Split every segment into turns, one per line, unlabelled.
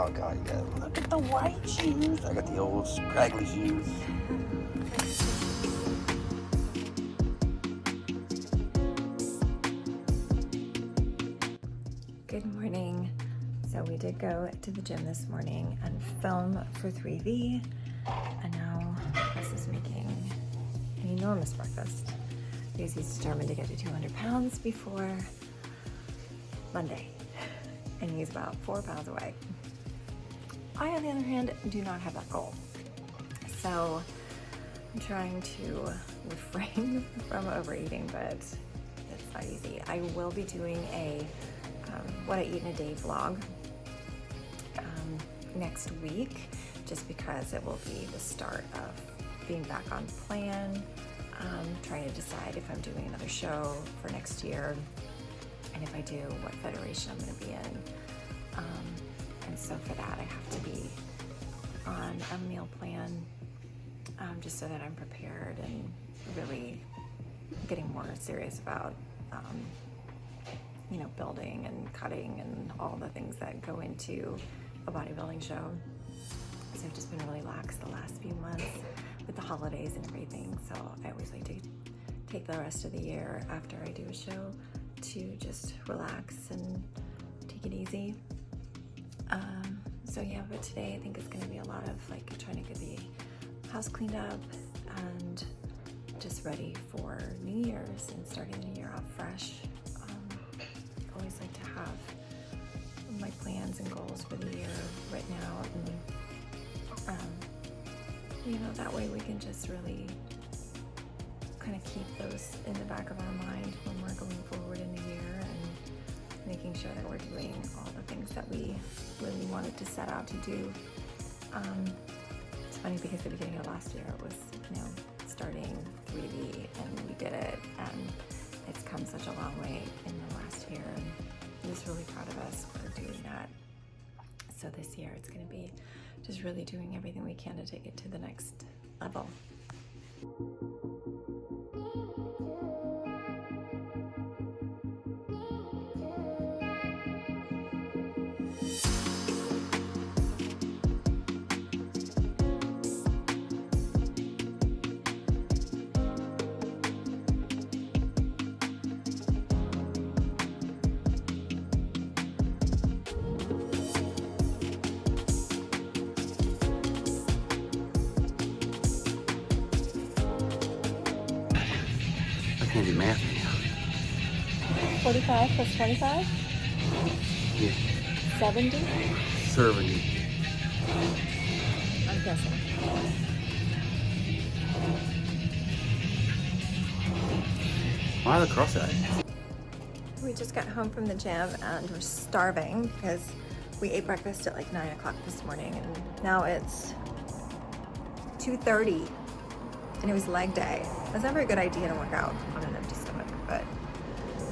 Oh god, yeah. Look at the white shoes. I got the old scraggly shoes.
Good morning. So we did go to the gym this morning and film for 3V, and now Chris is making an enormous breakfast because he's determined to get to 200 pounds before Monday, and he's about 4 pounds away. I, on the other hand, do not have that goal. So I'm trying to refrain from overeating, but it's not easy. I will be doing a what I eat in a day vlog next week, just because it will be the start of being back on plan, trying to decide if I'm doing another show for next year, and if I do, what federation I'm going to be in. And so for that, I have to be on a meal plan, just so that I'm prepared and really getting more serious about building and cutting and all the things that go into a bodybuilding show. So I've just been really lax the last few months with the holidays and everything. So I always like to take the rest of the year after I do a show to just relax and take it easy. So yeah, but today I think it's going to be a lot of trying to get the house cleaned up and just ready for New Year's and starting the new year off fresh. Always like to have my plans and goals for the year written out, and that way we can just really kind of keep those in the back of our mind when we're going forward in the year, and making sure that we're doing all the things that we really wanted to set out to do. It's funny because at the beginning of last year it was starting 3V, and we did it, and it's come such a long way in the last year, and I'm just really proud of us for doing that. So this year it's going to be just really doing everything we can to take it to the next level.
I can't do math now.
45 plus 25?
Yeah.
70?
70.
I'm guessing.
Why the cross-eyed?
We just got home from the gym and we're starving because we ate breakfast at 9 o'clock this morning, and now it's 2:30 and it was leg day. That's not a very good idea to work out on an empty stomach, but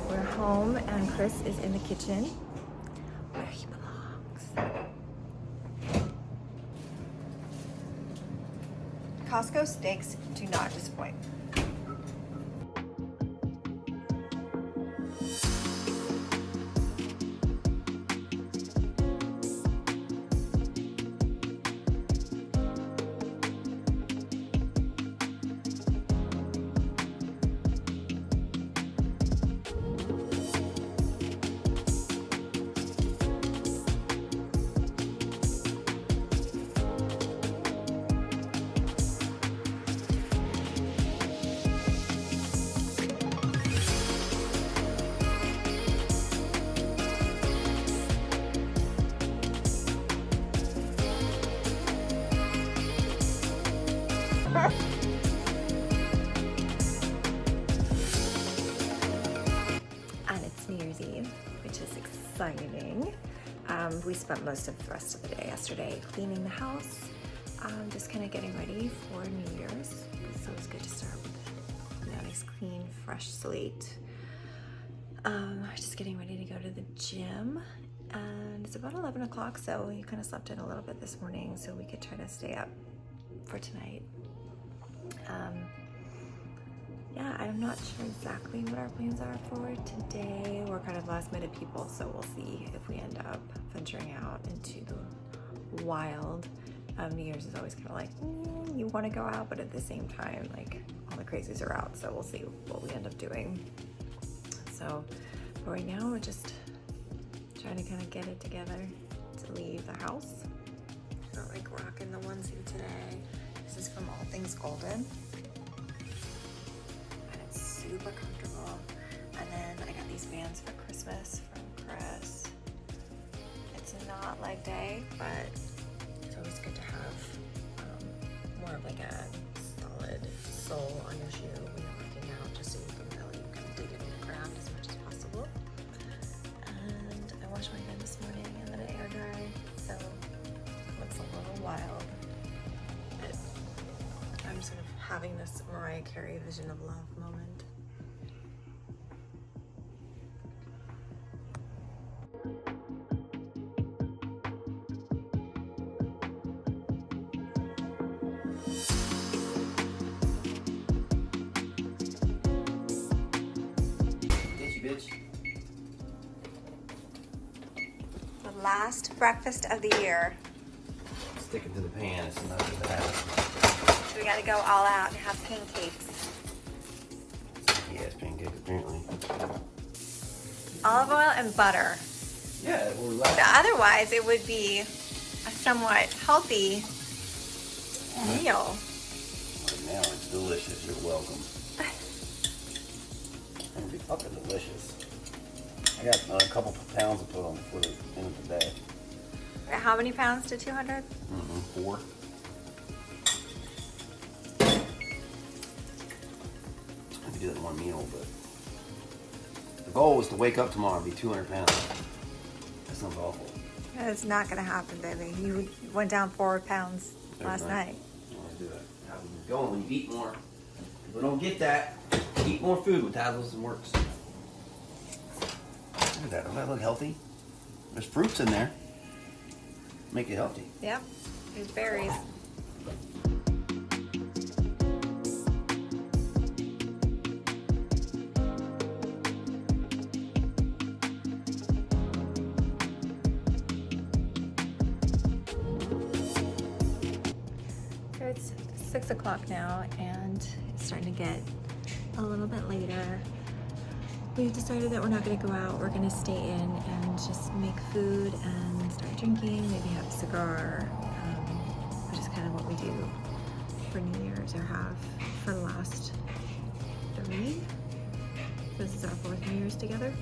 we're home and Chris is in the kitchen where he belongs. Costco steaks do not disappoint. And it's New Year's Eve, which is exciting. We spent most of the rest of the day yesterday cleaning the house, just kind of getting ready for New Year's. So it's good to start with a nice, clean, fresh slate. Just getting ready to go to the gym, and it's about 11 o'clock, so we kind of slept in a little bit this morning so we could try to stay up for tonight. Yeah, I'm not sure exactly what our plans are for today. We're kind of last minute people, so we'll see if we end up venturing out into wild. New Year's is always kind of like, you want to go out, but at the same time, like all the crazies are out, so we'll see what we end up doing. So, but right now we're just trying to kind of get it together to leave the house. Not like rocking the onesie today. This is from All Things Golden, and it's super comfortable. And then I got these Vans for Christmas from Chris. It's not leg day, but it's always good to have more of like a solid sole on your shoe when you're working out, just so you can really kind of dig it in the ground as much as possible. And I washed my hair this morning and let it air dry, so it looks a little wild. But I'm sort of having this Mariah Carey Vision of Love moment.
Bitch.
The last breakfast of the year.
Sticking to the pan, it's not too bad.
So we gotta go all out and have pancakes.
Yes, pancake apparently.
Olive oil and butter.
Yeah, we're left.
Otherwise, it would be a somewhat healthy meal.
Right now it's delicious. You're welcome. It'll be fucking delicious. I got a couple pounds to put on for the end of the day.
How many pounds to 200?
4. I could do that in one meal, but the goal was to wake up tomorrow and be 200 pounds. That sounds awful.
It's not gonna happen, baby. You went down 4 pounds last night.
I want to do that. How we going when you eat more? People don't get that. Eat more food with Hazel's and works. Look at that. Doesn't that look healthy? There's fruits in there. Make it healthy.
Yep, there's berries. So it's 6 o'clock now, and it's starting to get a little bit later. We've decided that we're not going to go out. We're going to stay in and just make food and start drinking, maybe have a cigar, which is kind of what we do for New Year's, or have for the last 3. This is our 4th New Year's together.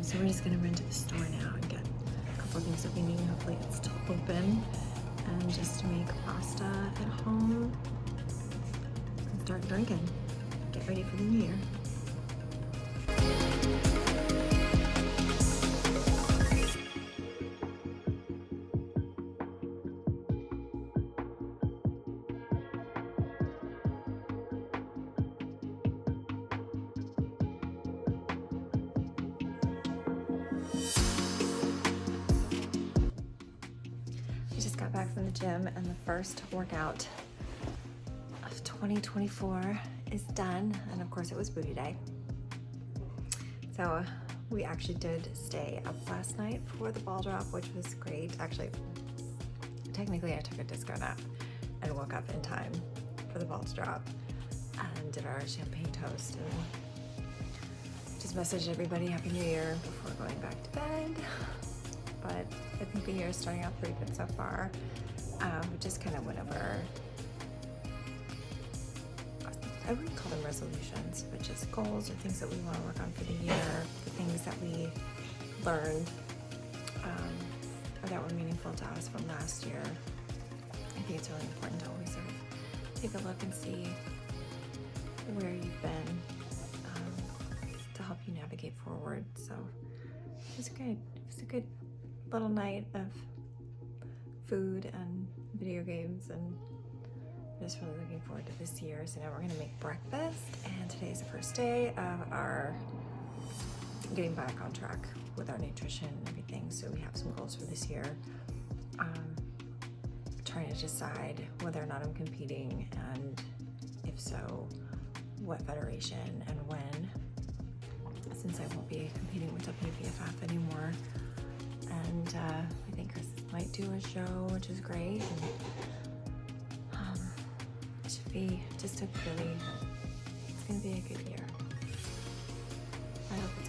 So we're just going to run to the store now and get a couple of things that we need. Hopefully it's still open, and just make pasta at home and start drinking. Get ready for the New Year. I just got back from the gym, and the first workout of 2024 is done, and of course it was booty day. So we actually did stay up last night for the ball drop, which was great. Actually, technically I took a disco nap and woke up in time for the ball to drop and did our champagne toast and just messaged everybody Happy New Year before going back to bed. But I think the year is starting out pretty good so far. We just kind of went over, I wouldn't call them resolutions, but just goals or things that we want to work on for the year, the things that we learned or that were meaningful to us from last year. I think it's really important to always sort of take a look and see where you've been to help you navigate forward. So it was good. It was a good little night of food and video games, and just really looking forward to this year. So now we're gonna make breakfast, and today is the first day of our getting back on track with our nutrition and everything. So we have some goals for this year. Trying to decide whether or not I'm competing, and if so, what federation and when, since I won't be competing with WBFF anymore. And I think Chris might might do a show, which is great. And, it should be just a really, it's gonna be a good year. I hope it's